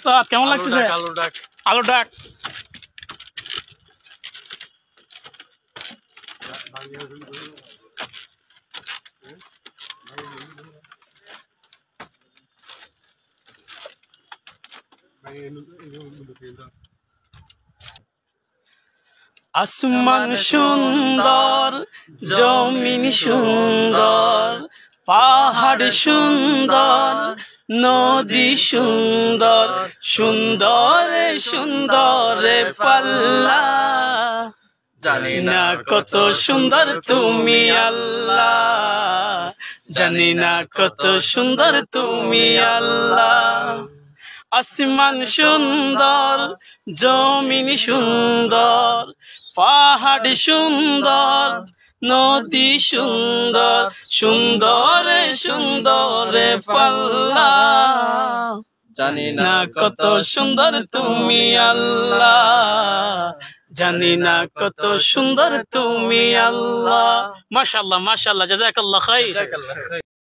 উস্তাদ কেমন লাগতেছে? আলু ডাক আসমান সুন্দর, জমিন সুন্দর, পাহাড় সুন্দর, নদী সুন্দর, সুন্দরে সুন্দরে পাল্লা। জানি না কত সুন্দর তুমি আল্লাহ, জানি না কত সুন্দর তুমি আল্লাহ। আসমান সুন্দর, জমিন সুন্দর, পাহাড় সুন্দর, নদী সুন্দর, সুন্দরে সুন্দরে পাল্লা। জানি না কত সুন্দর তুমি আল্লাহ, জানি না কত সুন্দর তুমি আল্লাহ। মাশাআল্লাহ মাশাআল্লাহ, জাযাকাল্লাহ খাইর।